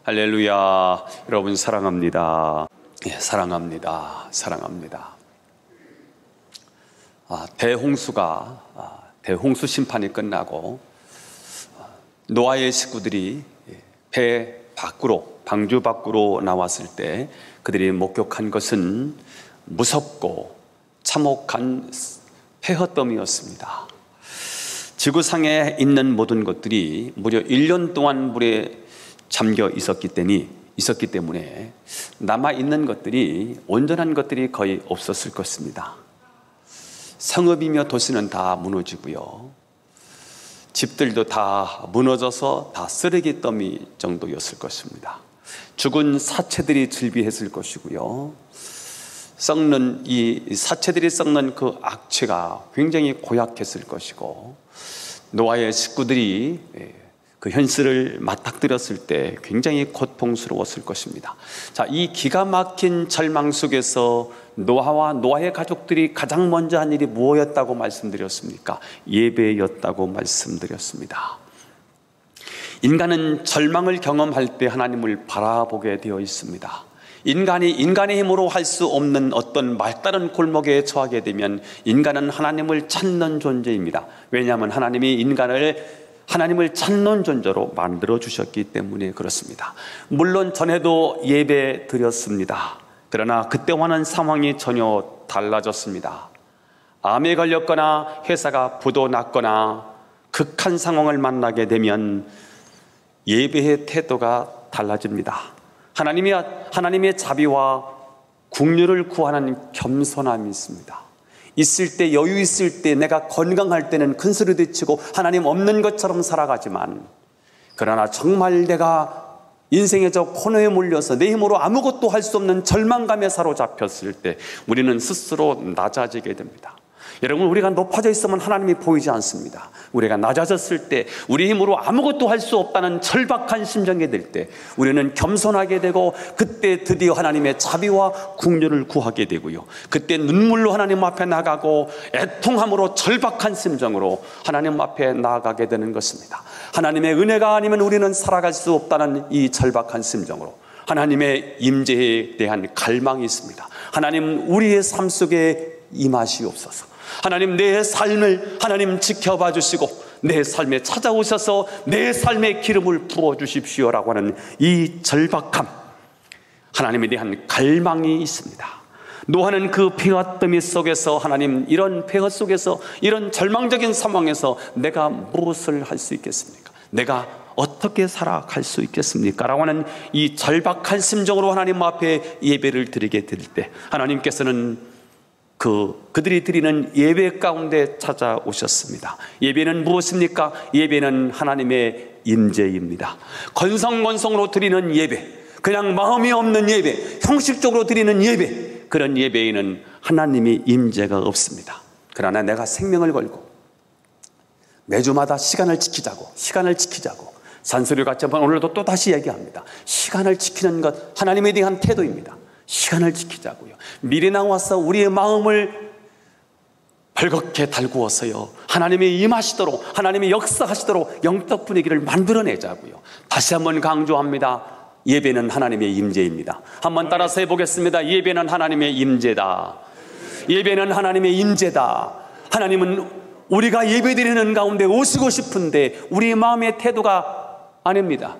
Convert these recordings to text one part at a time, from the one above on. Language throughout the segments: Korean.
할렐루야. 여러분 사랑합니다. 사랑합니다. 사랑합니다. 대홍수 심판이 끝나고 노아의 식구들이 배 밖으로, 방주 밖으로 나왔을 때 그들이 목격한 것은 무섭고 참혹한 폐허더미였습니다. 지구상에 있는 모든 것들이 무려 1년 동안 물에 잠겨 있었기 때문에 남아있는 것들이, 온전한 것들이 거의 없었을 것입니다. 성읍이며 도시는 다 무너지고요, 집들도 다 무너져서 다 쓰레기 더미 정도였을 것입니다. 죽은 사체들이 즐비했을 것이고요, 사체들이 썩는 그 악취가 굉장히 고약했을 것이고, 노아의 식구들이 그 현실을 맞닥뜨렸을 때 굉장히 고통스러웠을 것입니다. 자, 이 기가 막힌 절망 속에서 노아와 노아의 가족들이 가장 먼저 한 일이 무엇이었다고 말씀드렸습니까? 예배였다고 말씀드렸습니다. 인간은 절망을 경험할 때 하나님을 바라보게 되어 있습니다. 인간이 인간의 힘으로 할 수 없는 어떤 말다른 골목에 처하게 되면 인간은 하나님을 찾는 존재입니다. 왜냐하면 하나님이 인간을 하나님을 찾는 존재로 만들어 주셨기 때문에 그렇습니다. 물론 전에도 예배 드렸습니다. 그러나 그때와는 상황이 전혀 달라졌습니다. 암에 걸렸거나 회사가 부도났거나 극한 상황을 만나게 되면 예배의 태도가 달라집니다. 하나님의 자비와 긍휼을 구하는 겸손함이 있습니다. 있을 때, 여유 있을 때, 내가 건강할 때는 큰 소리 외치고 하나님 없는 것처럼 살아가지만, 그러나 정말 내가 인생의 저 코너에 몰려서 내 힘으로 아무것도 할 수 없는 절망감에 사로잡혔을 때 우리는 스스로 낮아지게 됩니다. 여러분, 우리가 높아져 있으면 하나님이 보이지 않습니다. 우리가 낮아졌을 때, 우리 힘으로 아무것도 할 수 없다는 절박한 심정이 들 때 우리는 겸손하게 되고, 그때 드디어 하나님의 자비와 긍휼을 구하게 되고요, 그때 눈물로 하나님 앞에 나가고 애통함으로 절박한 심정으로 하나님 앞에 나아가게 되는 것입니다. 하나님의 은혜가 아니면 우리는 살아갈 수 없다는 이 절박한 심정으로 하나님의 임재에 대한 갈망이 있습니다. 하나님, 우리의 삶 속에 임하시옵소서. 하나님, 내 삶을 하나님 지켜봐 주시고 내 삶에 찾아오셔서 내 삶에 기름을 부어주십시오라고 하는 이 절박함, 하나님에 대한 갈망이 있습니다. 노아는 그 폐허더미 속에서, 하나님, 이런 폐허 속에서, 이런 절망적인 상황에서 내가 무엇을 할 수 있겠습니까? 내가 어떻게 살아갈 수 있겠습니까? 라고 하는 이 절박한 심정으로 하나님 앞에 예배를 드리게 될 때 하나님께서는 그들이 드리는 예배 가운데 찾아오셨습니다. 예배는 무엇입니까? 예배는 하나님의 임재입니다. 건성건성으로 드리는 예배, 그냥 마음이 없는 예배, 형식적으로 드리는 예배, 그런 예배에는 하나님의 임재가 없습니다. 그러나 내가 생명을 걸고 매주마다 시간을 지키자고 잔소리같이 한번 오늘도 또다시 얘기합니다. 시간을 지키는 것, 하나님에 대한 태도입니다. 시간을 지키자고요. 미리 나와서 우리의 마음을 벌겋게 달구어서요, 하나님이 임하시도록, 하나님이 역사하시도록 영적 분위기를 만들어내자고요. 다시 한번 강조합니다. 예배는 하나님의 임재입니다. 한번 따라서 해보겠습니다. 예배는 하나님의 임재다. 예배는 하나님의 임재다. 하나님은 우리가 예배드리는 가운데 오시고 싶은데 우리의 마음의 태도가 아닙니다.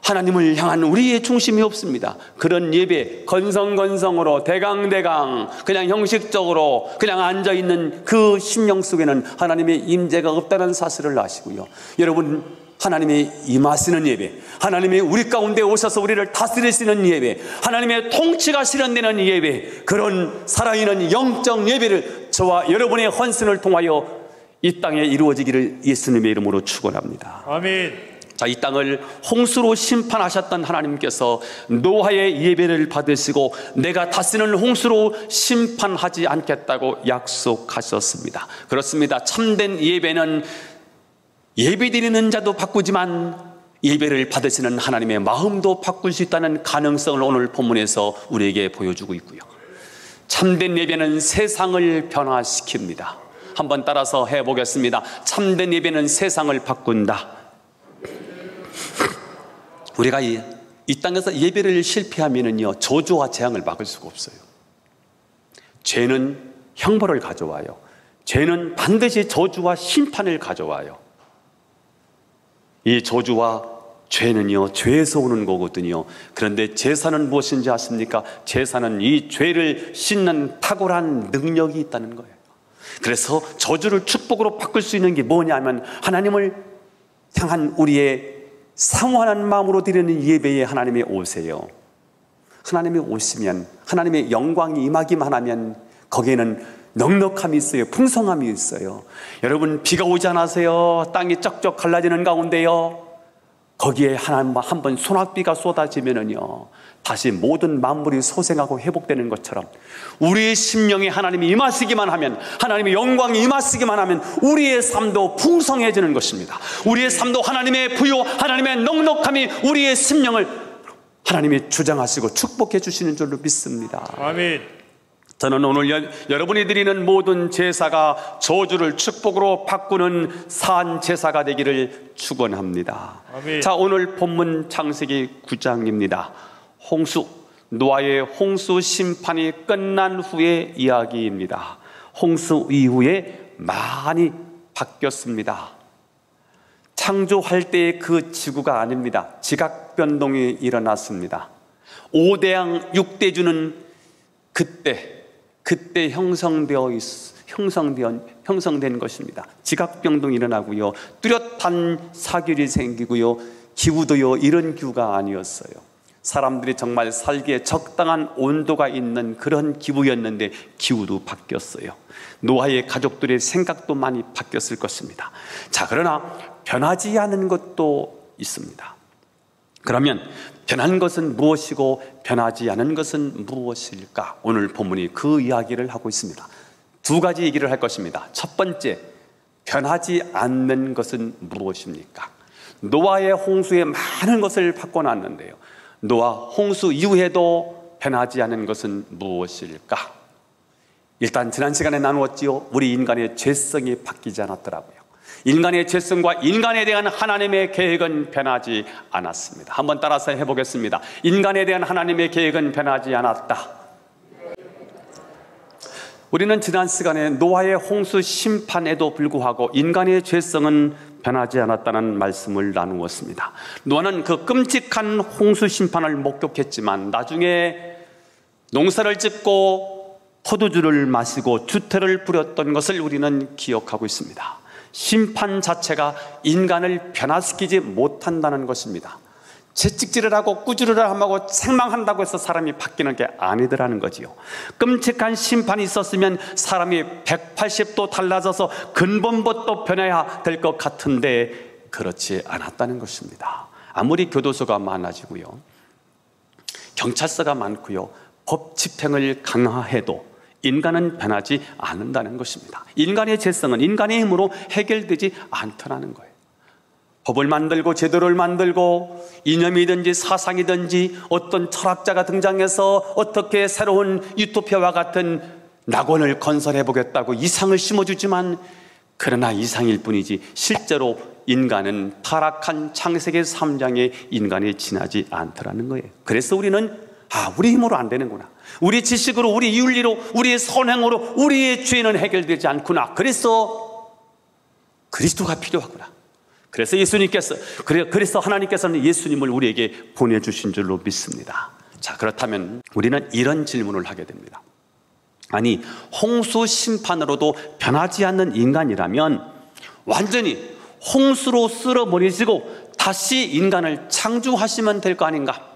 하나님을 향한 우리의 중심이 없습니다. 그런 예배, 건성건성으로 대강대강 그냥 형식적으로 그냥 앉아있는 그 심령 속에는 하나님의 임재가 없다는 사실을 아시고요, 여러분, 하나님이 임하시는 예배, 하나님이 우리 가운데 오셔서 우리를 다스리시는 예배, 하나님의 통치가 실현되는 예배, 그런 살아있는 영적 예배를 저와 여러분의 헌신을 통하여 이 땅에 이루어지기를 예수님의 이름으로 축원합니다. 아멘. 자, 이 땅을 홍수로 심판하셨던 하나님께서 노아의 예배를 받으시고 내가 다시는 홍수로 심판하지 않겠다고 약속하셨습니다. 그렇습니다. 참된 예배는 예배드리는 자도 바꾸지만 예배를 받으시는 하나님의 마음도 바꿀 수 있다는 가능성을 오늘 본문에서 우리에게 보여주고 있고요, 참된 예배는 세상을 변화시킵니다. 한번 따라서 해보겠습니다. 참된 예배는 세상을 바꾼다. 우리가 이 땅에서 예배를 실패하면은요, 저주와 재앙을 막을 수가 없어요. 죄는 형벌을 가져와요. 죄는 반드시 저주와 심판을 가져와요. 이 저주와 죄는요, 죄에서 오는 거거든요. 그런데 제사는 무엇인지 아십니까? 제사는 이 죄를 씻는 탁월한 능력이 있다는 거예요. 그래서 저주를 축복으로 바꿀 수 있는 게 뭐냐면, 하나님을 향한 우리의 사모하는 마음으로 드리는 예배에 하나님이 오세요. 하나님이 오시면, 하나님의 영광이 임하기만 하면 거기에는 넉넉함이 있어요. 풍성함이 있어요. 여러분, 비가 오지 않으세요? 땅이 쩍쩍 갈라지는 가운데요, 거기에 하나님 한번 소낙비가 쏟아지면은요, 다시 모든 만물이 소생하고 회복되는 것처럼 우리의 심령에 하나님이 임하시기만 하면, 하나님의 영광이 임하시기만 하면 우리의 삶도 풍성해지는 것입니다. 우리의 삶도 하나님의 부요, 하나님의 넉넉함이 우리의 심령을 하나님이 주장하시고 축복해 주시는 줄로 믿습니다. 아멘. 저는 오늘 여러분이 드리는 모든 제사가 저주를 축복으로 바꾸는 산 제사가 되기를 축원합니다. 아멘. 자, 오늘 본문 창세기 9장입니다. 노아의 홍수 심판이 끝난 후의 이야기입니다. 홍수 이후에 많이 바뀌었습니다. 창조할 때의 그 지구가 아닙니다. 지각 변동이 일어났습니다. 5대양 6대주는 그때 형성된 것입니다. 지각 변동이 일어나고요, 뚜렷한 사결이 생기고요, 기후도요, 이런 기후가 아니었어요. 사람들이 정말 살기에 적당한 온도가 있는 그런 기후였는데 기후도 바뀌었어요. 노아의 가족들의 생각도 많이 바뀌었을 것입니다. 자, 그러나 변하지 않은 것도 있습니다. 그러면 변한 것은 무엇이고 변하지 않은 것은 무엇일까? 오늘 본문이 그 이야기를 하고 있습니다. 두 가지 얘기를 할 것입니다. 첫 번째, 변하지 않는 것은 무엇입니까? 노아의 홍수에 많은 것을 바꿔놨는데요, 노아 홍수 이후에도 변하지 않은 것은 무엇일까? 일단 지난 시간에 나누었지요. 우리 인간의 죄성이 바뀌지 않았더라고요. 인간의 죄성과 인간에 대한 하나님의 계획은 변하지 않았습니다. 한번 따라서 해보겠습니다. 인간에 대한 하나님의 계획은 변하지 않았다. 우리는 지난 시간에 노아의 홍수 심판에도 불구하고 인간의 죄성은 변하지 않았다는 말씀을 나누었습니다. 노아는 그 끔찍한 홍수 심판을 목격했지만 나중에 농사를 짓고 포도주를 마시고 주태를 부렸던 것을 우리는 기억하고 있습니다. 심판 자체가 인간을 변화시키지 못한다는 것입니다. 채찍질을 하고 꾸지를 하고 책망한다고 해서 사람이 바뀌는 게 아니더라는 거지요. 끔찍한 심판이 있었으면 사람이 180도 달라져서 근본부터 변해야 될 것 같은데 그렇지 않았다는 것입니다. 아무리 교도소가 많아지고요, 경찰서가 많고요, 법 집행을 강화해도 인간은 변하지 않는다는 것입니다. 인간의 죄성은 인간의 힘으로 해결되지 않더라는 거예요. 법을 만들고 제도를 만들고 이념이든지 사상이든지 어떤 철학자가 등장해서 어떻게 새로운 유토피아와 같은 낙원을 건설해 보겠다고 이상을 심어주지만, 그러나 이상일 뿐이지 실제로 인간은 타락한 창세기 3장의 인간이 지나지 않더라는 거예요. 그래서 우리는 우리 힘으로 안 되는구나, 우리 지식으로, 우리 윤리로, 우리의 선행으로 우리의 죄는 해결되지 않구나, 그래서 그리스도가 필요하구나. 그래서 그래서 하나님께서는 예수님을 우리에게 보내주신 줄로 믿습니다. 자, 그렇다면 우리는 이런 질문을 하게 됩니다. 아니, 홍수 심판으로도 변하지 않는 인간이라면 완전히 홍수로 쓸어버리시고 다시 인간을 창조하시면 될 거 아닌가?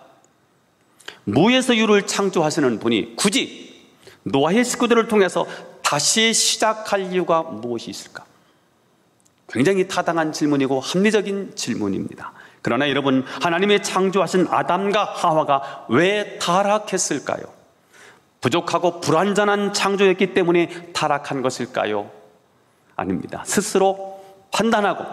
무에서 유를 창조하시는 분이 굳이 노아의 식구들을 통해서 다시 시작할 이유가 무엇이 있을까? 굉장히 타당한 질문이고 합리적인 질문입니다. 그러나 여러분, 하나님의 창조하신 아담과 하와가 왜 타락했을까요? 부족하고 불완전한 창조였기 때문에 타락한 것일까요? 아닙니다. 스스로 판단하고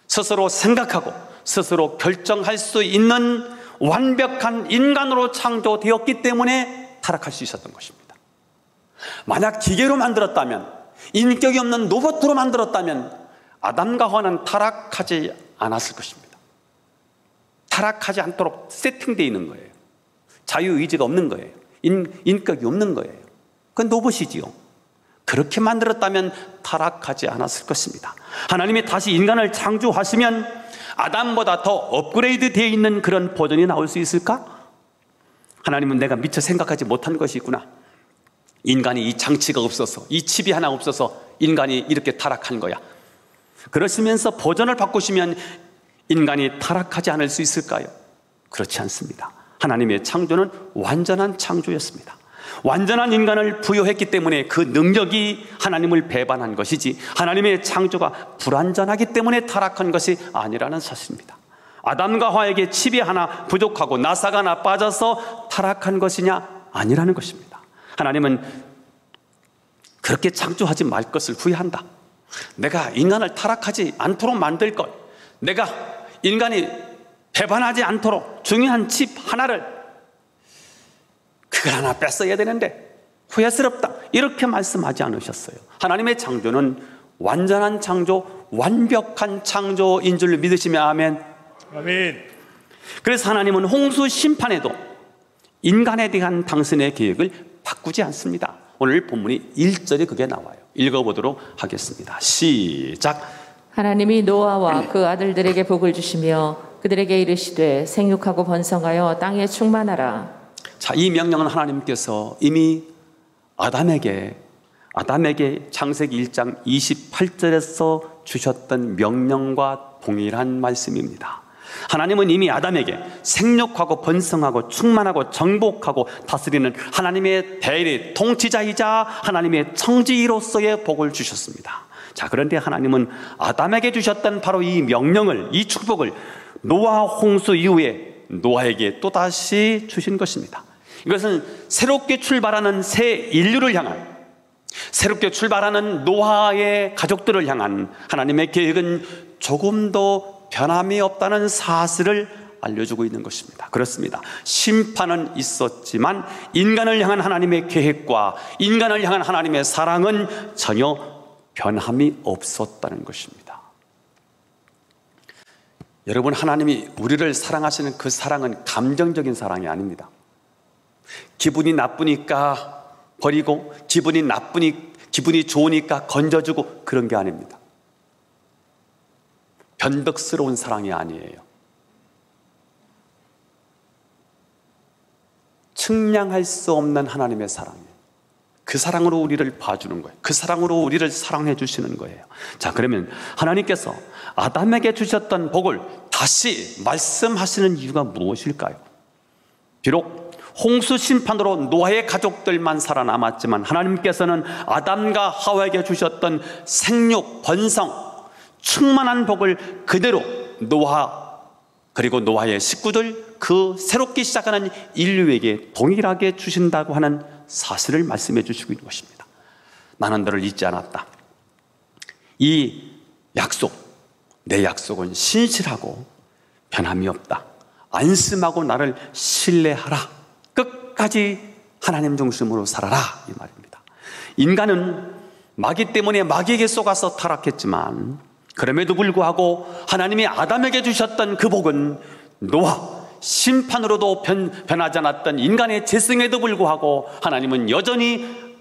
스스로 생각하고 스스로 결정할 수 있는 완벽한 인간으로 창조되었기 때문에 타락할 수 있었던 것입니다. 만약 기계로 만들었다면, 인격이 없는 로봇으로 만들었다면 아담과 하와는 타락하지 않았을 것입니다. 타락하지 않도록 세팅되어 있는 거예요. 자유의지가 없는 거예요. 인격이 없는 거예요. 그건 로봇이지요. 그렇게 만들었다면 타락하지 않았을 것입니다. 하나님이 다시 인간을 창조하시면 아담보다 더 업그레이드 되어 있는 그런 버전이 나올 수 있을까? 하나님은 내가 미처 생각하지 못한 것이 있구나. 인간이 이 장치가 없어서, 이 칩이 하나 없어서 인간이 이렇게 타락한 거야. 그러시면서 버전을 바꾸시면 인간이 타락하지 않을 수 있을까요? 그렇지 않습니다. 하나님의 창조는 완전한 창조였습니다. 완전한 인간을 부여했기 때문에 그 능력이 하나님을 배반한 것이지, 하나님의 창조가 불완전하기 때문에 타락한 것이 아니라는 사실입니다. 아담과 하와에게 칩이 하나 부족하고 나사가 하나 빠져서 타락한 것이냐? 아니라는 것입니다. 하나님은 그렇게 창조하지 말 것을 후회한다. 내가 인간을 타락하지 않도록 만들 것, 내가 인간이 배반하지 않도록 중요한 칩 하나를, 그걸 하나 뺐어야 되는데 후회스럽다, 이렇게 말씀하지 않으셨어요. 하나님의 창조는 완전한 창조, 완벽한 창조인 줄 믿으시면 아멘. 아멘. 그래서 하나님은 홍수 심판에도 인간에 대한 당신의 계획을 바꾸지 않습니다. 오늘 본문이 1절에 그게 나와요. 읽어보도록 하겠습니다. 시작. 하나님이 노아와 그 아들들에게 복을 주시며 그들에게 이르시되 생육하고 번성하여 땅에 충만하라. 자, 이 명령은 하나님께서 이미 아담에게 창세기 1장 28절에서 주셨던 명령과 동일한 말씀입니다. 하나님은 이미 아담에게 생육하고 번성하고 충만하고 정복하고 다스리는 하나님의 대리 통치자이자 하나님의 청지기로서의 복을 주셨습니다. 자, 그런데 하나님은 아담에게 주셨던 바로 이 명령을, 이 축복을 노아 홍수 이후에 노아에게 또다시 주신 것입니다. 이것은 새롭게 출발하는 새 인류를 향한, 새롭게 출발하는 노아의 가족들을 향한 하나님의 계획은 조금도 변함이 없다는 사실을 알려주고 있는 것입니다. 그렇습니다. 심판은 있었지만 인간을 향한 하나님의 계획과 인간을 향한 하나님의 사랑은 전혀 변함이 없었다는 것입니다. 여러분, 하나님이 우리를 사랑하시는 그 사랑은 감정적인 사랑이 아닙니다. 기분이 나쁘니까 버리고, 기분이 좋으니까 건져주고, 그런 게 아닙니다. 변덕스러운 사랑이 아니에요. 측량할 수 없는 하나님의 사랑이에요. 그 사랑으로 우리를 봐주는 거예요. 그 사랑으로 우리를 사랑해 주시는 거예요. 자, 그러면 하나님께서 아담에게 주셨던 복을 다시 말씀하시는 이유가 무엇일까요? 비록 홍수 심판으로 노아의 가족들만 살아남았지만 하나님께서는 아담과 하와에게 주셨던 생육, 번성, 충만한 복을 그대로 노아, 그리고 노아의 식구들, 그 새롭게 시작하는 인류에게 동일하게 주신다고 하는 사실을 말씀해 주시고 있는 것입니다. 나는 너를 잊지 않았다. 이 약속, 내 약속은 신실하고 변함이 없다. 안심하고 나를 신뢰하라. 끝까지 하나님 중심으로 살아라, 이 말입니다. 인간은 마귀 때문에 마귀에게 속아서 타락했지만 그럼에도 불구하고 하나님이 아담에게 주셨던 그 복은 노아, 심판으로도 변하지 않았던 인간의 재성에도 불구하고 하나님은 여전히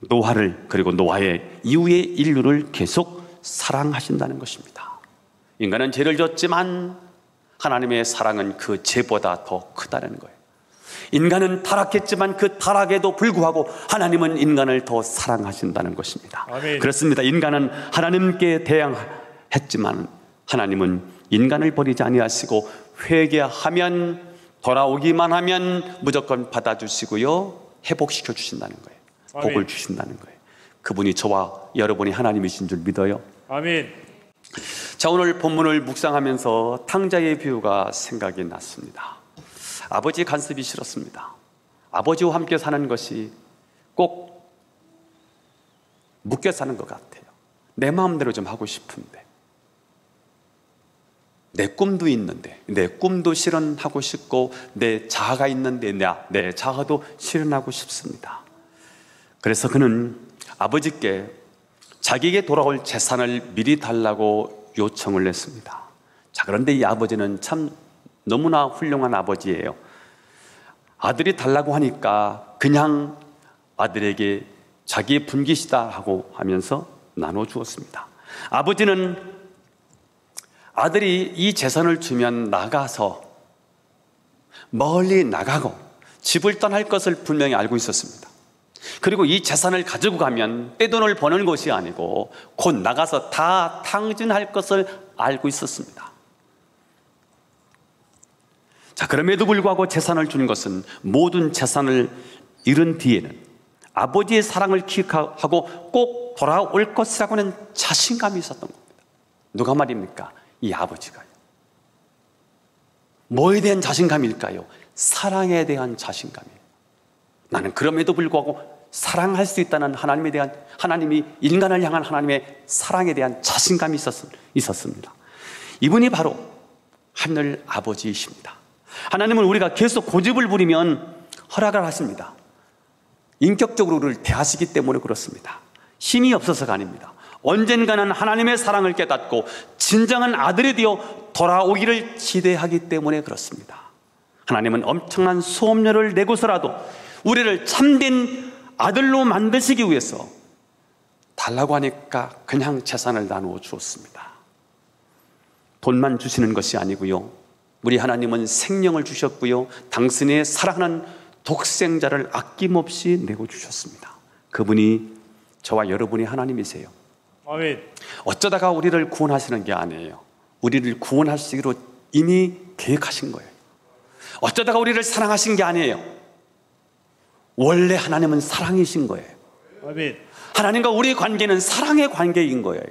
노아를, 그리고 노아의 이후의 인류를 계속 사랑하신다는 것입니다. 인간은 죄를 졌지만 하나님의 사랑은 그 죄보다 더 크다는 거예요. 인간은 타락했지만 그 타락에도 불구하고 하나님은 인간을 더 사랑하신다는 것입니다. 아멘. 그렇습니다. 인간은 하나님께 대항했지만 하나님은 인간을 버리지 아니하시고 회개하면, 돌아오기만 하면 무조건 받아주시고요, 회복시켜 주신다는 거예요. 아멘. 복을 주신다는 거예요. 그분이 저와 여러분이 하나님이신 줄 믿어요. 아멘. 자, 오늘 본문을 묵상하면서 탕자의 비유가 생각이 났습니다. 아버지의 간섭이 싫었습니다. 아버지와 함께 사는 것이 꼭 묶여 사는 것 같아요. 내 마음대로 좀 하고 싶은데, 내 꿈도 있는데, 내 꿈도 실현하고 싶고, 내 자아가 있는데 내 자아도 실현하고 싶습니다. 그래서 그는 아버지께 자기에게 돌아올 재산을 미리 달라고 요청을 했습니다. 자, 그런데 이 아버지는 참 너무나 훌륭한 아버지예요. 아들이 달라고 하니까 그냥 아들에게 자기의 분깃이다 하고 하면서 나눠주었습니다. 아버지는 아들이 이 재산을 주면 나가서 멀리 나가고 집을 떠날 것을 분명히 알고 있었습니다. 그리고 이 재산을 가지고 가면 떼돈을 버는 것이 아니고 곧 나가서 다 탕진할 것을 알고 있었습니다. 자, 그럼에도 불구하고 재산을 준 것은 모든 재산을 잃은 뒤에는 아버지의 사랑을 기억하고 꼭 돌아올 것이라고 하는 자신감이 있었던 겁니다. 누가 말입니까? 이 아버지가요. 뭐에 대한 자신감일까요? 사랑에 대한 자신감이에요. 나는 그럼에도 불구하고 사랑할 수 있다는 하나님이 인간을 향한 하나님의 사랑에 대한 자신감이 있었습니다. 이분이 바로 하늘 아버지이십니다. 하나님은 우리가 계속 고집을 부리면 허락을 하십니다. 인격적으로 우리를 대하시기 때문에 그렇습니다. 힘이 없어서가 아닙니다. 언젠가는 하나님의 사랑을 깨닫고 진정한 아들이 되어 돌아오기를 기대하기 때문에 그렇습니다. 하나님은 엄청난 수업료를 내고서라도 우리를 참된 아들로 만드시기 위해서 달라고 하니까 그냥 재산을 나누어 주었습니다. 돈만 주시는 것이 아니고요, 우리 하나님은 생명을 주셨고요, 당신의 사랑하는 독생자를 아낌없이 내고 주셨습니다. 그분이 저와 여러분의 하나님이세요. 아멘. 어쩌다가 우리를 구원하시는 게 아니에요. 우리를 구원하시기로 이미 계획하신 거예요. 어쩌다가 우리를 사랑하신 게 아니에요. 원래 하나님은 사랑이신 거예요. 아멘. 하나님과 우리의 관계는 사랑의 관계인 거예요.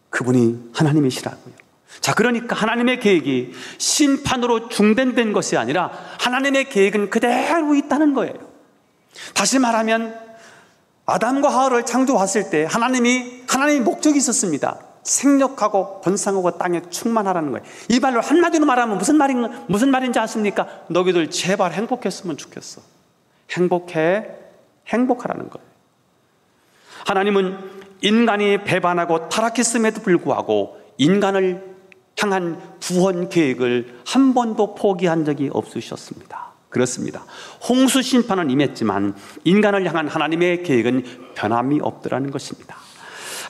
그분이 하나님이시라고요. 자, 그러니까 하나님의 계획이 심판으로 중단된 것이 아니라 하나님의 계획은 그대로 있다는 거예요. 다시 말하면 아담과 하와를 창조했을 때 하나님의 목적이 있었습니다. 생육하고 번성하고 땅에 충만하라는 거예요. 이 말로 한마디로 말하면 무슨 말인지 아십니까? 너희들 제발 행복했으면 좋겠어. 행복하라는 거예요. 하나님은 인간이 배반하고 타락했음에도 불구하고 인간을 향한 구원 계획을 한 번도 포기한 적이 없으셨습니다. 그렇습니다. 홍수 심판은 임했지만 인간을 향한 하나님의 계획은 변함이 없더라는 것입니다.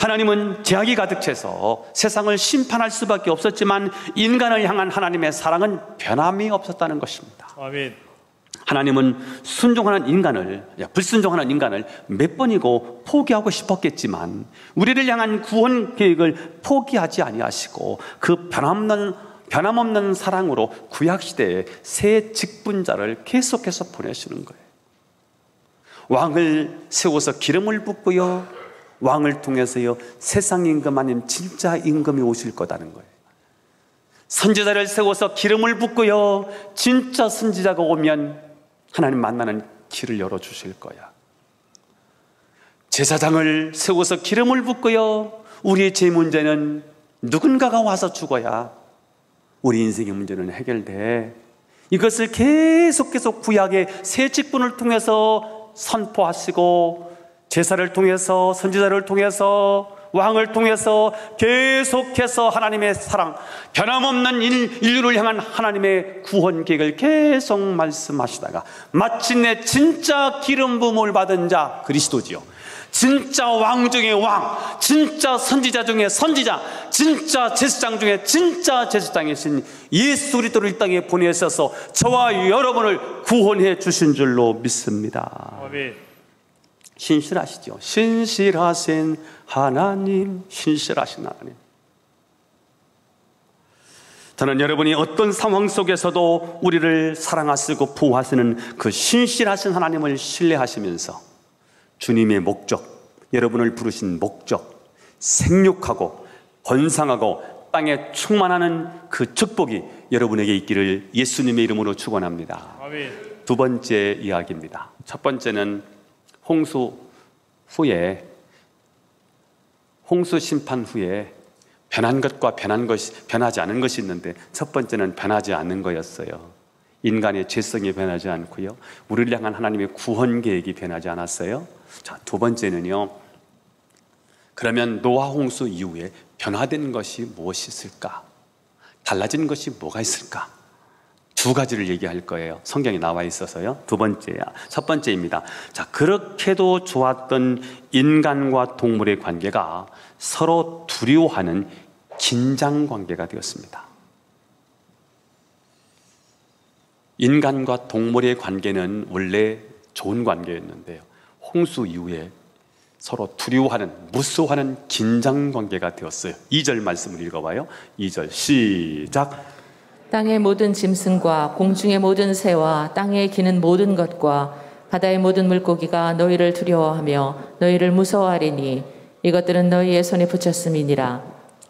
하나님은 죄악이 가득 차서 세상을 심판할 수밖에 없었지만 인간을 향한 하나님의 사랑은 변함이 없었다는 것입니다. 아멘. 하나님은 불순종하는 인간을 몇 번이고 포기하고 싶었겠지만 우리를 향한 구원 계획을 포기하지 아니하시고 그 변함없는 사랑으로 구약시대에 새 직분자를 계속해서 보내시는 거예요. 왕을 세워서 기름을 붓고요, 왕을 통해서요 세상 임금 아닌 진짜 임금이 오실 거다는 거예요. 선지자를 세워서 기름을 붓고요, 진짜 선지자가 오면 하나님 만나는 길을 열어주실 거야. 제사장을 세워서 기름을 붓고요, 우리의 죄 문제는 누군가가 와서 죽어야 우리 인생의 문제는 해결돼. 이것을 계속 구약의 새 직분을 통해서 선포하시고 제사를 통해서 선지자를 통해서 왕을 통해서 계속해서 하나님의 사랑, 변함없는 인류를 향한 하나님의 구원 계획을 계속 말씀하시다가 마침내 진짜 기름 부음을 받은 자 그리스도지요. 진짜 왕 중에 왕, 진짜 선지자 중에 선지자, 진짜 제사장 중에 진짜 제사장이신 예수 그리스도를 이 땅에 보내셔서 저와 여러분을 구원해 주신 줄로 믿습니다. 아멘. 신실하시죠. 신실하신 하나님, 신실하신 하나님. 저는 여러분이 어떤 상황 속에서도 우리를 사랑하시고 보호하시는 그 신실하신 하나님을 신뢰하시면서 주님의 목적, 여러분을 부르신 목적, 생육하고 번성하고 땅에 충만하는 그 축복이 여러분에게 있기를 예수님의 이름으로 축원합니다. 아멘. 두 번째 이야기입니다. 첫 번째는 홍수 심판 후에 변한 것과 변하지 않은 것이 있는데, 첫 번째는 변하지 않는 거였어요. 인간의 죄성이 변하지 않고요, 우리를 향한 하나님의 구원 계획이 변하지 않았어요. 자, 두 번째는요, 그러면 노아 홍수 이후에 변화된 것이 무엇이 있을까? 달라진 것이 뭐가 있을까? 두 가지를 얘기할 거예요. 성경에 나와 있어서요. 첫 번째입니다. 자, 그렇게도 좋았던 인간과 동물의 관계가 서로 두려워하는 긴장 관계가 되었습니다. 인간과 동물의 관계는 원래 좋은 관계였는데요. 홍수 이후에 서로 두려워하는, 무서워하는 긴장 관계가 되었어요. 2절 말씀을 읽어봐요. 2절 시작. 땅의 모든 짐승과 공중의 모든 새와 땅에 기는 모든 것과 바다의 모든 물고기가 너희를 두려워하며 너희를 무서워하리니 이것들은 너희의 손에 붙였음이니라.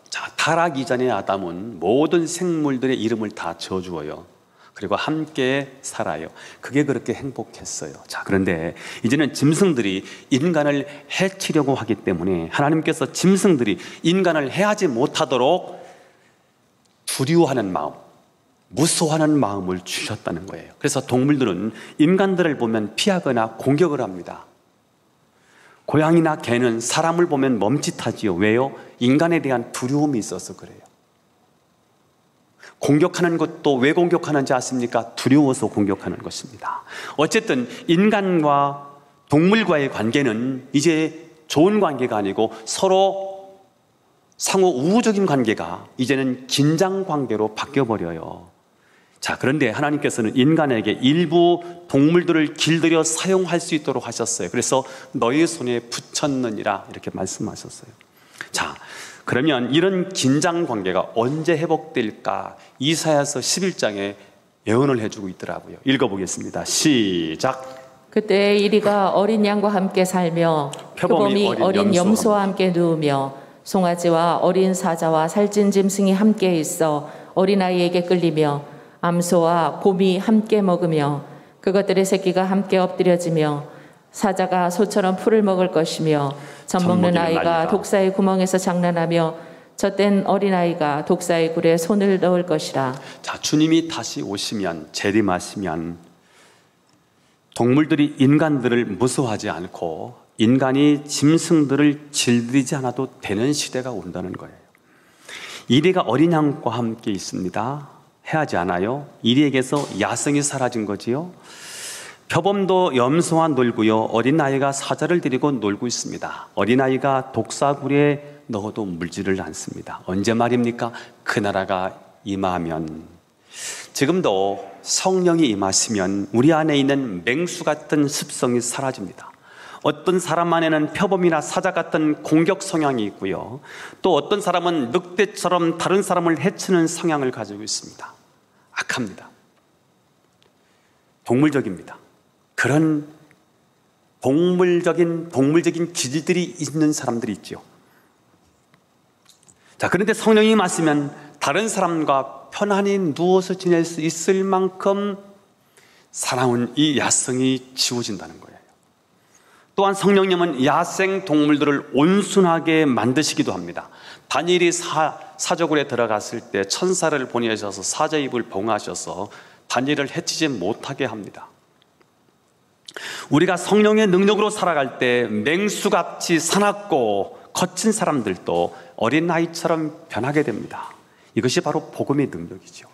자, 타락 이전의 아담은 모든 생물들의 이름을 다 지어주어요. 그리고 함께 살아요. 그게 그렇게 행복했어요. 자, 그런데 이제는 짐승들이 인간을 해치려고 하기 때문에 하나님께서 짐승들이 인간을 해하지 못하도록 두려워하는 마음, 무서워하는 마음을 주셨다는 거예요. 그래서 동물들은 인간들을 보면 피하거나 공격을 합니다. 고양이나 개는 사람을 보면 멈칫하지요. 왜요? 인간에 대한 두려움이 있어서 그래요. 공격하는 것도 왜 공격하는지 아십니까? 두려워서 공격하는 것입니다. 어쨌든 인간과 동물과의 관계는 이제 좋은 관계가 아니고 서로 상호 우호적인 관계가 이제는 긴장 관계로 바뀌어버려요. 자, 그런데 하나님께서는 인간에게 일부 동물들을 길들여 사용할 수 있도록 하셨어요. 그래서 너희 손에 붙였느니라 이렇게 말씀하셨어요. 자, 그러면 이런 긴장 관계가 언제 회복될까? 이사야서 11장에 예언을 해주고 있더라고요. 읽어보겠습니다. 시작. 그때 이리가 어린 양과 함께 살며 표범이 어린 염소와 함께 누우며 송아지와 어린 사자와 살찐 짐승이 함께 있어 어린아이에게 끌리며 암소와 곰이 함께 먹으며 그것들의 새끼가 함께 엎드려지며 사자가 소처럼 풀을 먹을 것이며 젖 먹는 아이가 독사의 구멍에서 장난하며 젖된 어린아이가 독사의 굴에 손을 넣을 것이라. 자, 주님이 다시 오시면, 재림하시면 동물들이 인간들을 무서워하지 않고 인간이 짐승들을 질들이지 않아도 되는 시대가 온다는 거예요. 이리가 어린 양과 함께 있습니다. 해하지 않아요. 이리에게서 야성이 사라진 거지요. 표범도 염소와 놀고요. 어린아이가 사자를 데리고 놀고 있습니다. 어린아이가 독사굴에 넣어도 물지를 않습니다. 언제 말입니까? 그 나라가 임하면. 지금도 성령이 임하시면 우리 안에 있는 맹수 같은 습성이 사라집니다. 어떤 사람 안에는 표범이나 사자 같은 공격 성향이 있고요. 또 어떤 사람은 늑대처럼 다른 사람을 해치는 성향을 가지고 있습니다. 악합니다. 동물적입니다. 그런 동물적인 기질들이 있는 사람들이 있죠. 자, 그런데 성령이 임하시면 다른 사람과 편안히 누워서 지낼 수 있을 만큼 사나운 이 야성이 지워진다는 거예요. 또한 성령님은 야생 동물들을 온순하게 만드시기도 합니다. 다니엘이 사저굴에 들어갔을 때 천사를 보내셔서 사자 입을 봉하셔서 다니엘을 해치지 못하게 합니다. 우리가 성령의 능력으로 살아갈 때 맹수같이 사납고 거친 사람들도 어린아이처럼 변하게 됩니다. 이것이 바로 복음의 능력이죠.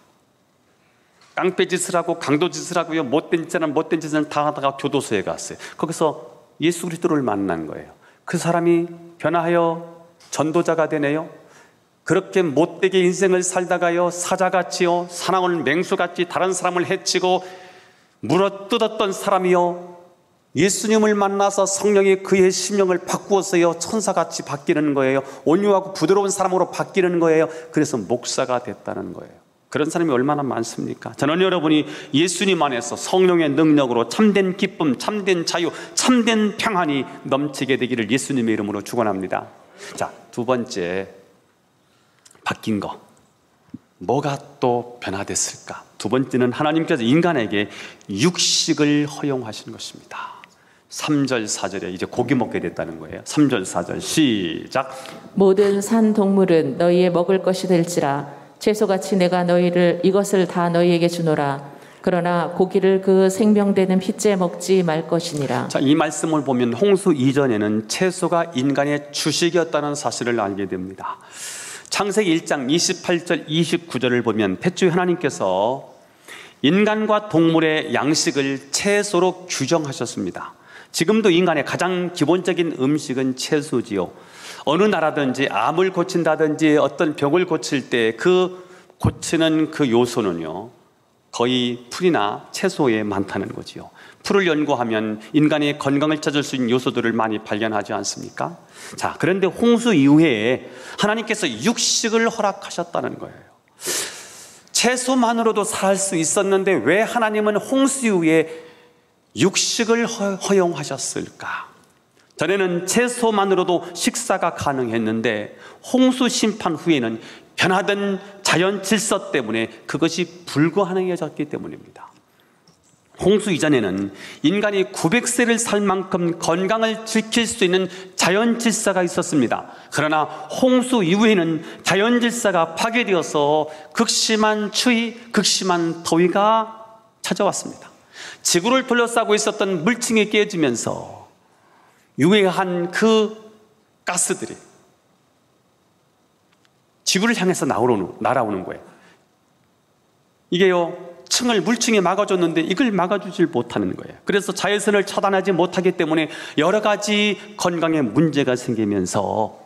깡패짓을 하고 강도짓을 하고요, 못된 짓은 다 하다가 교도소에 갔어요. 거기서 예수 그리스도를 만난 거예요. 그 사람이 변화하여 전도자가 되네요. 그렇게 못되게 인생을 살다가요, 사자같이요, 사나운 맹수같이 다른 사람을 해치고 물어뜯었던 사람이요, 예수님을 만나서 성령이 그의 심령을 바꾸었어요. 천사같이 바뀌는 거예요. 온유하고 부드러운 사람으로 바뀌는 거예요. 그래서 목사가 됐다는 거예요. 그런 사람이 얼마나 많습니까? 저는 여러분이 예수님 안에서 성령의 능력으로 참된 기쁨, 참된 자유, 참된 평안이 넘치게 되기를 예수님의 이름으로 축원합니다. 자, 두 번째, 바뀐 거. 뭐가 또 변화됐을까? 두 번째는 하나님께서 인간에게 육식을 허용하신 것입니다. 3절 4절에 이제 고기 먹게 됐다는 거예요. 3절 4절 시작. 모든 산 동물은 너희의 먹을 것이 될지라 채소같이 내가 이것을 다 너희에게 주노라. 그러나 고기를 그 생명되는 핏째 먹지 말 것이니라. 자, 이 말씀을 보면 홍수 이전에는 채소가 인간의 주식이었다는 사실을 알게 됩니다. 창세기 1장 28절 29절을 보면 뱃주의 하나님께서 인간과 동물의 양식을 채소로 규정하셨습니다. 지금도 인간의 가장 기본적인 음식은 채소지요. 어느 나라든지 암을 고친다든지 어떤 병을 고칠 때 그 고치는 그 요소는요, 거의 풀이나 채소에 많다는 거지요. 풀을 연구하면 인간의 건강을 찾을 수 있는 요소들을 많이 발견하지 않습니까? 자, 그런데 홍수 이후에 하나님께서 육식을 허락하셨다는 거예요. 채소만으로도 살 수 있었는데 왜 하나님은 홍수 이후에 육식을 허용하셨을까? 전에는 채소만으로도 식사가 가능했는데 홍수 심판 후에는 변화된 자연 질서 때문에 그것이 불가능해졌기 때문입니다. 홍수 이전에는 인간이 900세를 살 만큼 건강을 지킬 수 있는 자연 질서가 있었습니다. 그러나 홍수 이후에는 자연 질서가 파괴되어서 극심한 추위, 극심한 더위가 찾아왔습니다. 지구를 둘러싸고 있었던 물층이 깨지면서 유해한 그 가스들이 지구를 향해서 날아오는 거예요. 이게요, 물층이 막아줬는데 이걸 막아주질 못하는 거예요. 그래서 자외선을 차단하지 못하기 때문에 여러 가지 건강에 문제가 생기면서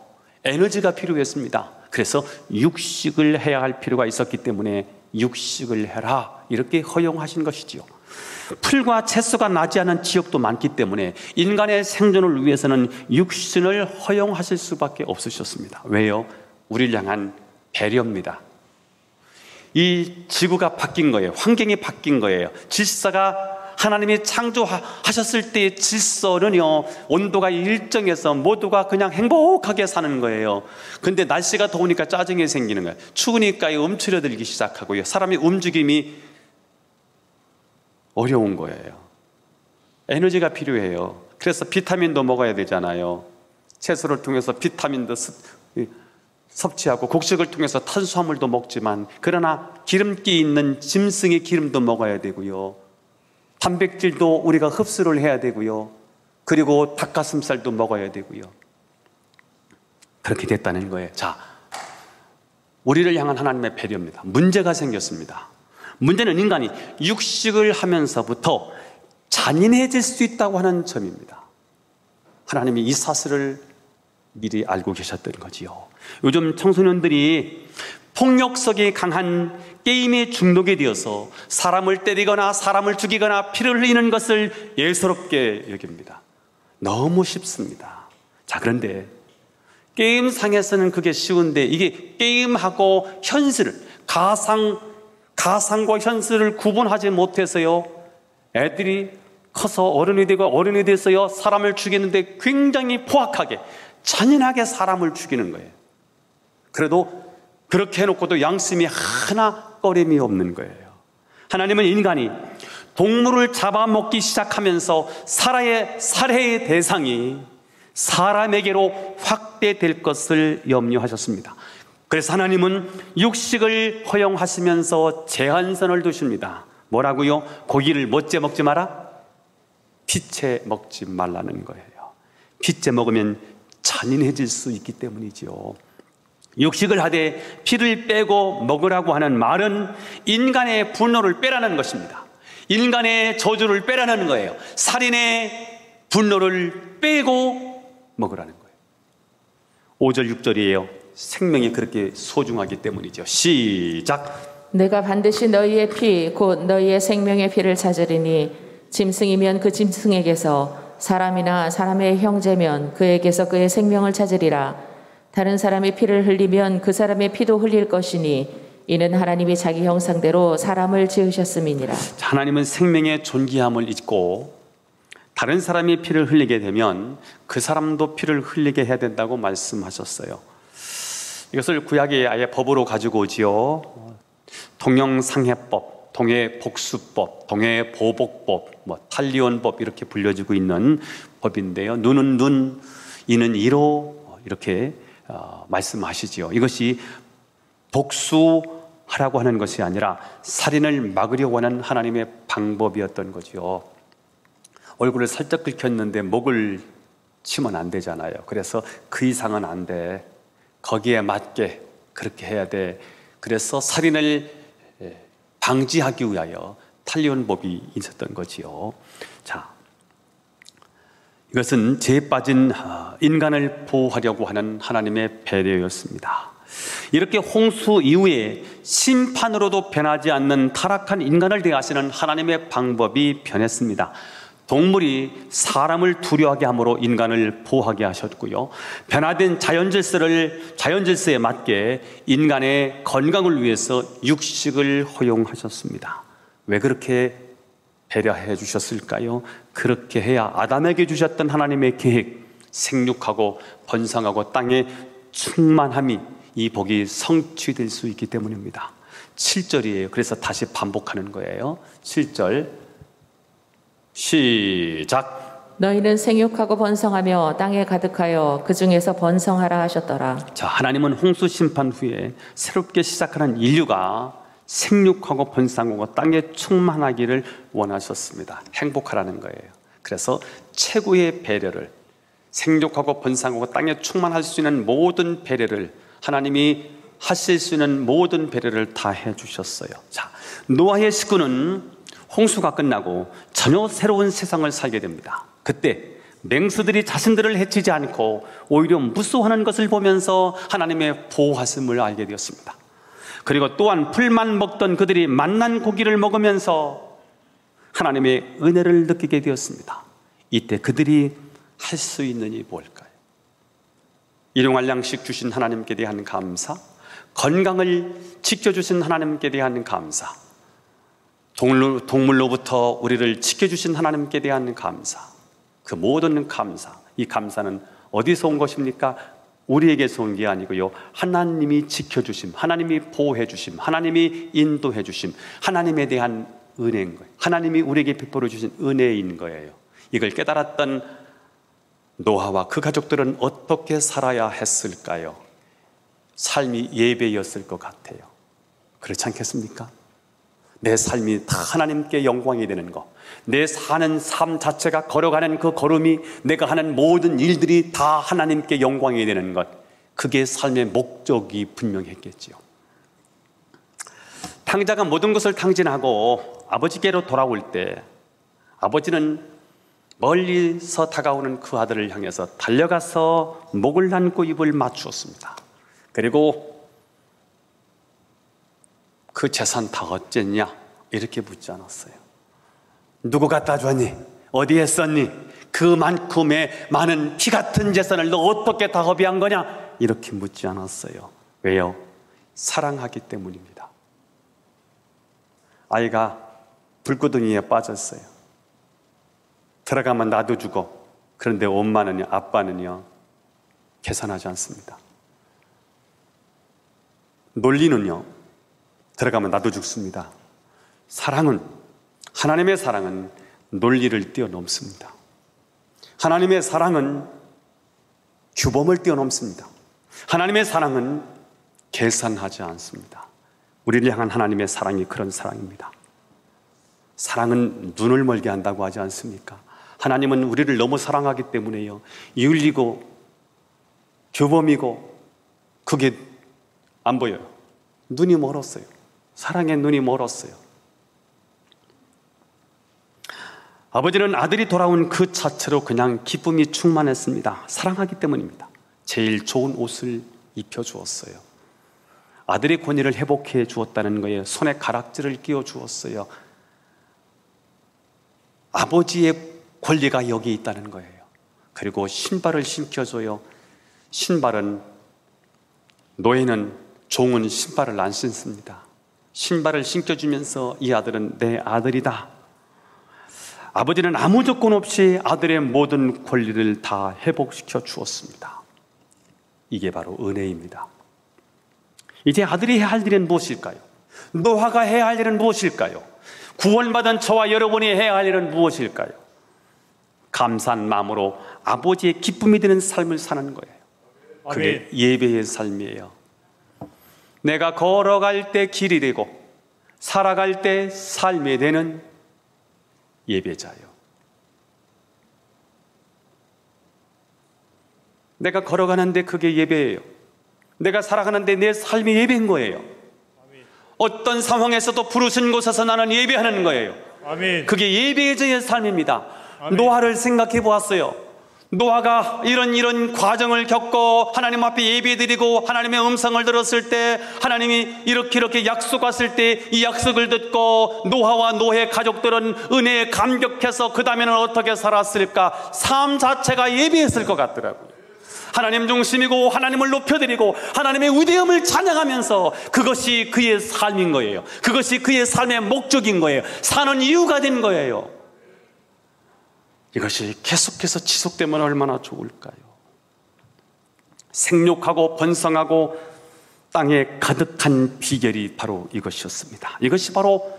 에너지가 필요했습니다. 그래서 육식을 해야 할 필요가 있었기 때문에 육식을 해라, 이렇게 허용하신 것이지요. 풀과 채소가 나지 않은 지역도 많기 때문에 인간의 생존을 위해서는 육신을 허용하실 수밖에 없으셨습니다. 왜요? 우리를 향한 배려입니다. 이 지구가 바뀐 거예요. 환경이 바뀐 거예요. 질서가, 하나님이 창조하셨을 때의 질서는요, 온도가 일정해서 모두가 그냥 행복하게 사는 거예요. 근데 날씨가 더우니까 짜증이 생기는 거예요. 추우니까 움츠러들기 시작하고요. 사람의 움직임이 어려운 거예요. 에너지가 필요해요. 그래서 비타민도 먹어야 되잖아요. 채소를 통해서 비타민도 섭취하고 곡식을 통해서 탄수화물도 먹지만, 그러나 기름기 있는 짐승의 기름도 먹어야 되고요. 단백질도 우리가 흡수를 해야 되고요. 그리고 닭가슴살도 먹어야 되고요. 그렇게 됐다는 거예요. 자, 우리를 향한 하나님의 배려입니다. 문제가 생겼습니다. 문제는 인간이 육식을 하면서부터 잔인해질 수 있다고 하는 점입니다. 하나님이 이 사실을 미리 알고 계셨던 거지요. 요즘 청소년들이 폭력성이 강한 게임에 중독이 되어서 사람을 때리거나 사람을 죽이거나 피를 흘리는 것을 예사롭게 여깁니다. 너무 쉽습니다. 자, 그런데 게임상에서는 그게 쉬운데 이게 게임하고 현실을, 가상과 현실을 구분하지 못해서요, 애들이 커서 어른이 되고 어른이 돼서요, 사람을 죽이는데 굉장히 포악하게, 잔인하게 사람을 죽이는 거예요. 그래도 그렇게 해놓고도 양심이 하나 꺼림이 없는 거예요. 하나님은 인간이 동물을 잡아먹기 시작하면서 살해의 대상이 사람에게로 확대될 것을 염려하셨습니다. 그래서 하나님은 육식을 허용하시면서 제한선을 두십니다. 뭐라고요? 고기를 뭐째 먹지 마라? 피채 먹지 말라는 거예요. 피채 먹으면 잔인해질 수 있기 때문이죠. 육식을 하되 피를 빼고 먹으라고 하는 말은 인간의 분노를 빼라는 것입니다. 인간의 저주를 빼라는 거예요. 살인의 분노를 빼고 먹으라는 거예요. 5절 6절이에요. 생명이 그렇게 소중하기 때문이죠. 시작. 내가 반드시 너희의 피 곧 너희의 생명의 피를 찾으리니 짐승이면 그 짐승에게서, 사람이나 사람의 형제면 그에게서 그의 생명을 찾으리라. 다른 사람의 피를 흘리면 그 사람의 피도 흘릴 것이니 이는 하나님이 자기 형상대로 사람을 지으셨음이니라. 하나님은 생명의 존귀함을 잊고 다른 사람이 피를 흘리게 되면 그 사람도 피를 흘리게 해야 된다고 말씀하셨어요. 이것을 구약에 아예 법으로 가지고 오지요. 동형상해법, 동해복수법, 동해보복법, 탈리온법 이렇게 불려지고 있는 법인데요. 눈은 눈, 이는 이로 이렇게 말씀하시지요. 이것이 복수하라고 하는 것이 아니라 살인을 막으려고 하는 하나님의 방법이었던 거죠. 얼굴을 살짝 긁혔는데 목을 치면 안 되잖아요. 그래서 그 이상은 안 돼. 거기에 맞게 그렇게 해야 돼. 그래서 살인을 방지하기 위하여 탈리온법이 있었던 거지요. 자, 이것은 죄에 빠진 인간을 보호하려고 하는 하나님의 배려였습니다. 이렇게 홍수 이후에 심판으로도 변하지 않는 타락한 인간을 대하시는 하나님의 방법이 변했습니다. 동물이 사람을 두려워하게 함으로 인간을 보호하게 하셨고요. 변화된 자연질서에 맞게 인간의 건강을 위해서 육식을 허용하셨습니다. 왜 그렇게 배려해 주셨을까요? 그렇게 해야 아담에게 주셨던 하나님의 계획, 생육하고 번성하고 땅의 충만함이, 이 복이 성취될 수 있기 때문입니다. 7절이에요. 그래서 다시 반복하는 거예요. 7절 시작. 너희는 생육하고 번성하며 땅에 가득하여 그 중에서 번성하라 하셨더라. 자, 하나님은 홍수 심판 후에 새롭게 시작하는 인류가 생육하고 번성하고 땅에 충만하기를 원하셨습니다. 행복하라는 거예요. 그래서 최고의 배려를, 생육하고 번성하고 땅에 충만할 수 있는 모든 배려를, 하나님이 하실 수 있는 모든 배려를 다 해주셨어요. 자, 노아의 식구는 홍수가 끝나고 전혀 새로운 세상을 살게 됩니다. 그때 맹수들이 자신들을 해치지 않고 오히려 무수하는 것을 보면서 하나님의 보호하심을 알게 되었습니다. 그리고 또한 풀만 먹던 그들이 맛난 고기를 먹으면서 하나님의 은혜를 느끼게 되었습니다. 이때 그들이 할 수 있는 일이 뭘까요? 일용할 양식 주신 하나님께 대한 감사, 건강을 지켜주신 하나님께 대한 감사, 동물로부터 우리를 지켜주신 하나님께 대한 감사, 그 모든 감사, 이 감사는 어디서 온 것입니까? 우리에게서 온 게 아니고요, 하나님이 지켜주심, 하나님이 보호해주심, 하나님이 인도해주심, 하나님에 대한 은혜인 거예요. 하나님이 우리에게 베풀어 주신 은혜인 거예요. 이걸 깨달았던 노아와 그 가족들은 어떻게 살아야 했을까요? 삶이 예배였을 것 같아요. 그렇지 않겠습니까? 내 삶이 다 하나님께 영광이 되는 것, 내 사는 삶 자체가 걸어가는 그 걸음이, 내가 하는 모든 일들이 다 하나님께 영광이 되는 것, 그게 삶의 목적이 분명했겠지요. 탕자가 모든 것을 탕진하고 아버지께로 돌아올 때 아버지는 멀리서 다가오는 그 아들을 향해서 달려가서 목을 안고 입을 맞추었습니다. 그리고 그 재산 다 어쨌냐? 이렇게 묻지 않았어요. 누구 갖다 줬니? 어디에 썼니? 그만큼의 많은 피 같은 재산을 너 어떻게 다 허비한 거냐? 이렇게 묻지 않았어요. 왜요? 사랑하기 때문입니다. 아이가 불구덩이에 빠졌어요. 들어가면 나도 주고, 그런데 엄마는요, 아빠는요, 계산하지 않습니다. 논리는요, 들어가면 나도 죽습니다. 사랑은, 하나님의 사랑은 논리를 뛰어넘습니다. 하나님의 사랑은 규범을 뛰어넘습니다. 하나님의 사랑은 계산하지 않습니다. 우리를 향한 하나님의 사랑이 그런 사랑입니다. 사랑은 눈을 멀게 한다고 하지 않습니까? 하나님은 우리를 너무 사랑하기 때문에요, 윤리고 규범이고 그게 안 보여요. 눈이 멀었어요. 사랑의 눈이 멀었어요. 아버지는 아들이 돌아온 그 자체로 그냥 기쁨이 충만했습니다. 사랑하기 때문입니다. 제일 좋은 옷을 입혀주었어요. 아들의 권위를 회복해 주었다는 거예요. 손에 가락지를 끼워 주었어요. 아버지의 권리가 여기 있다는 거예요. 그리고 신발을 신겨줘요. 신발은, 노예는, 종은 신발을 안 신습니다. 신발을 신겨주면서 이 아들은 내 아들이다. 아버지는 아무 조건 없이 아들의 모든 권리를 다 회복시켜 주었습니다. 이게 바로 은혜입니다. 이제 아들이 해야 할 일은 무엇일까요? 노아가 해야 할 일은 무엇일까요? 구원받은 저와 여러분이 해야 할 일은 무엇일까요? 감사한 마음으로 아버지의 기쁨이 되는 삶을 사는 거예요. 그게 예배의 삶이에요. 내가 걸어갈 때 길이 되고 살아갈 때 삶이 되는 예배자요. 내가 걸어가는데 그게 예배예요. 내가 살아가는데 내 삶이 예배인 거예요. 어떤 상황에서도 부르신 곳에서 나는 예배하는 거예요. 아멘. 그게 예배의 삶입니다. 아멘. 노아를 생각해 보았어요. 노아가 이런 과정을 겪고 하나님 앞에 예배드리고 하나님의 음성을 들었을 때, 하나님이 이렇게 약속했을 때 이 약속을 듣고 노아와 노아의 가족들은 은혜에 감격해서 그 다음에는 어떻게 살았을까? 삶 자체가 예배였을 것 같더라고요. 하나님 중심이고 하나님을 높여드리고 하나님의 위대함을 찬양하면서 그것이 그의 삶인 거예요. 그것이 그의 삶의 목적인 거예요. 사는 이유가 된 거예요. 이것이 계속해서 지속되면 얼마나 좋을까요? 생육하고 번성하고 땅에 가득한 비결이 바로 이것이었습니다. 이것이 바로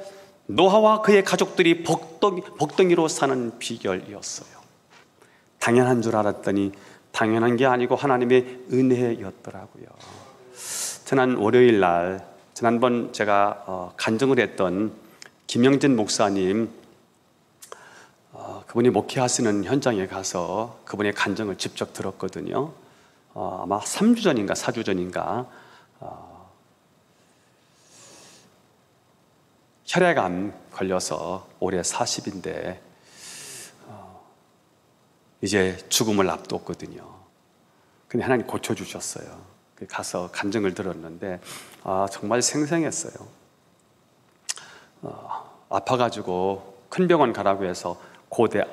노아와 그의 가족들이 복덩이로 사는 비결이었어요. 당연한 줄 알았더니 당연한 게 아니고 하나님의 은혜였더라고요. 지난 월요일 날, 지난번 제가 간증을 했던 김영진 목사님, 그분이 목회하시는 현장에 가서 그분의 간증을 직접 들었거든요. 아마 3주 전인가 4주 전인가 혈액암 걸려서 올해 40인데 이제 죽음을 앞뒀거든요. 근데 하나님 고쳐주셨어요. 가서 간증을 들었는데 정말 생생했어요. 아파가지고 큰 병원 가라고 해서 고대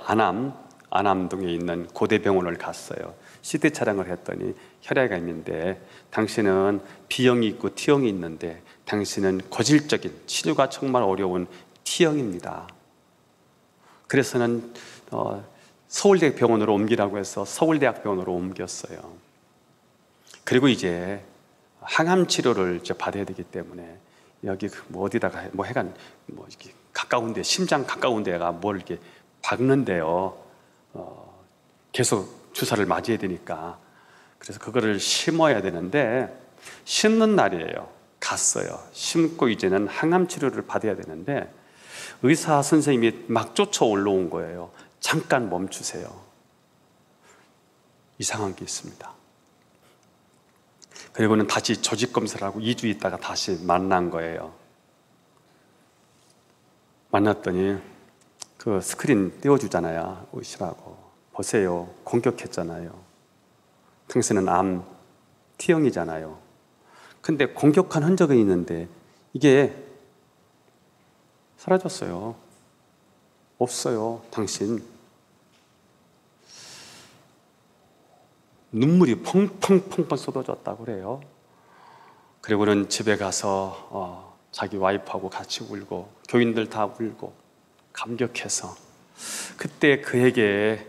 안암동에 있는 고대병원을 갔어요. CT 촬영을 했더니 혈액암인데 당신은 B형이 있고 T형이 있는데 당신은 고질적인 치료가 정말 어려운 T형입니다. 그래서는 서울대병원으로 옮기라고 해서 서울대학병원으로 옮겼어요. 그리고 이제 항암 치료를 이제 받아야 되기 때문에 여기 뭐 어디다가 뭐 해간 뭐 이렇게 가까운데 심장 가까운 데가 뭘 이렇게 박는데요. 계속 주사를 맞아야 되니까. 그래서 그거를 심어야 되는데 심는 날이에요. 갔어요. 심고 이제는 항암 치료를 받아야 되는데 의사 선생님이 막 쫓아 올라온 거예요. 잠깐 멈추세요. 이상한 게 있습니다. 그리고는 다시 조직 검사를 하고 2주 있다가 다시 만난 거예요. 만났더니 그 스크린 띄워주잖아요. 오시라고. 보세요. 공격했잖아요. 당신은 암 T형이잖아요. 근데 공격한 흔적이 있는데 이게 사라졌어요. 없어요. 당신. 눈물이 펑펑펑펑 쏟아졌다고 그래요. 그리고는 집에 가서 자기 와이프하고 같이 울고 교인들 다 울고 감격해서 그때 그에게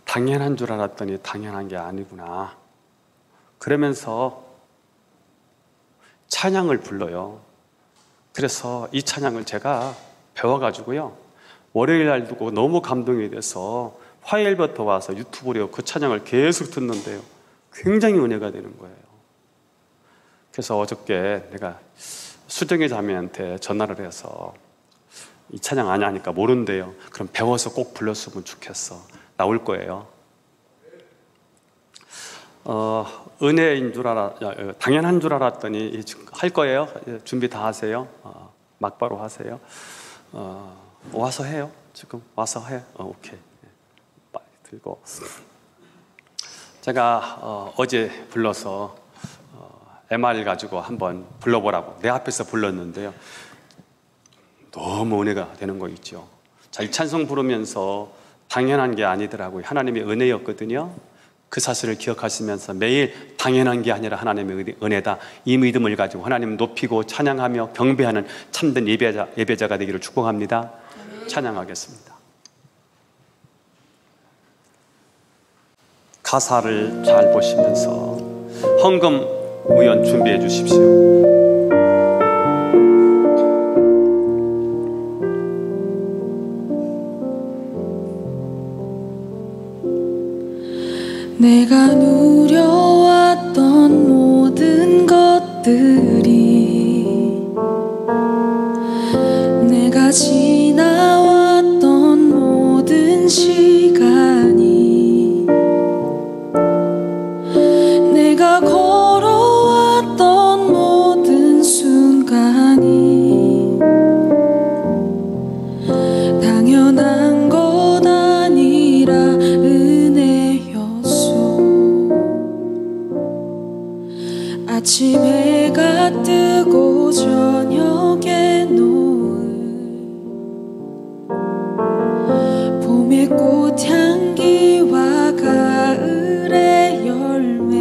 당연한 줄 알았더니 당연한 게 아니구나. 그러면서 찬양을 불러요. 그래서 이 찬양을 제가 배워가지고요. 월요일 날 두고 너무 감동이 돼서 화요일부터 와서 유튜브로 그 찬양을 계속 듣는데요. 굉장히 은혜가 되는 거예요. 그래서 어저께 내가 수정의 자매한테 전화를 해서 이 찬양 아냐 하니까 모른대요. 그럼 배워서 꼭 불렀으면 좋겠어. 나올 거예요. 은혜인 줄 당연한 줄 알았더니 할 거예요. 준비 다 하세요. 막바로 하세요. 와서 해요. 지금 와서 해. 오케이. 빨리 들고. 제가 어제 불러서 MR 가지고 한번 불러보라고 내 앞에서 불렀는데요. 너무 은혜가 되는 거 있죠. 자, 이 찬송 부르면서 당연한 게 아니더라고요. 하나님의 은혜였거든요. 그 사실을 기억하시면서 매일 당연한 게 아니라 하나님의 은혜다, 이 믿음을 가지고 하나님 높이고 찬양하며 경배하는 참된 예배자가 되기를 축복합니다. 찬양하겠습니다. 가사를 잘 보시면서 헌금 우연 준비해 주십시오. 내가 누려왔던 모든 것들이, 내가 지나왔던 모든 시간이, 내가 아침 해가 뜨고 저녁에 노을 봄의 꽃향기와 가을의 열매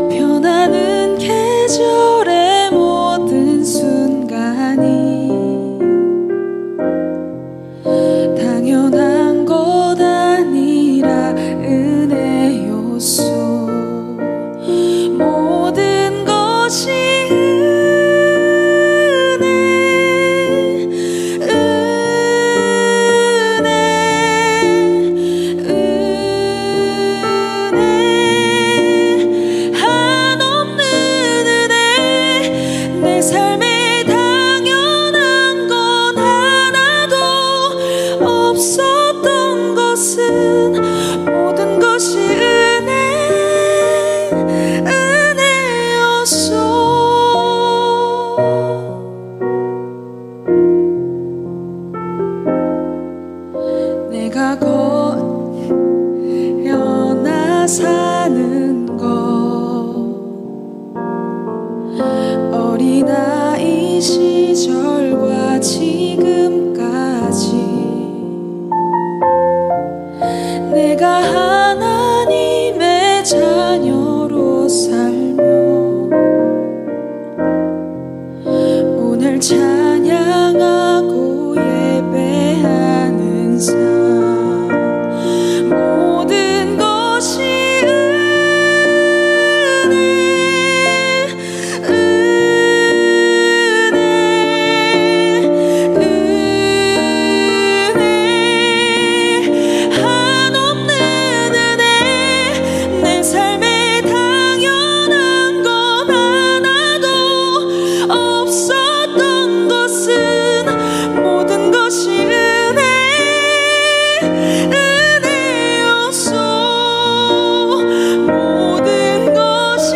변하는 계절의 모든 순간이 당연한 것 아니라 은혜 요소 모든 것이 한없는 은혜 내 삶에 당연한 건 하나도 없었던 것은 모든 것이 은혜였어. 내가 걸려나 사는 것 어린아이 시절과 지금까지 내가 하나님의 자녀로 살며 오늘 찬양하고 예배하는 삶 모든 것이 한없는 은혜 내 삶에 당연한 건 하나도 없었던 것은 모든 것이 은혜였어. 모든 것이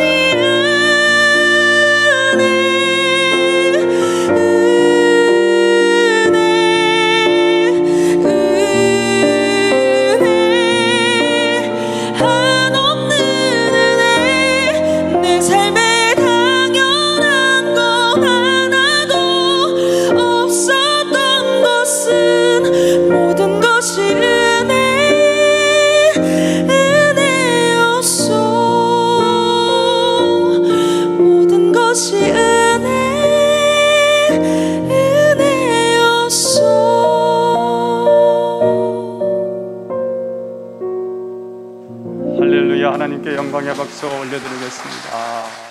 한없는 은혜 내 삶에 당연한 건 하나도 없었던 것은 모든 것이 은혜였어. 모든 것이 은혜였어. 할렐루야. 하나님께 영광의 박수 올려드리겠습니다.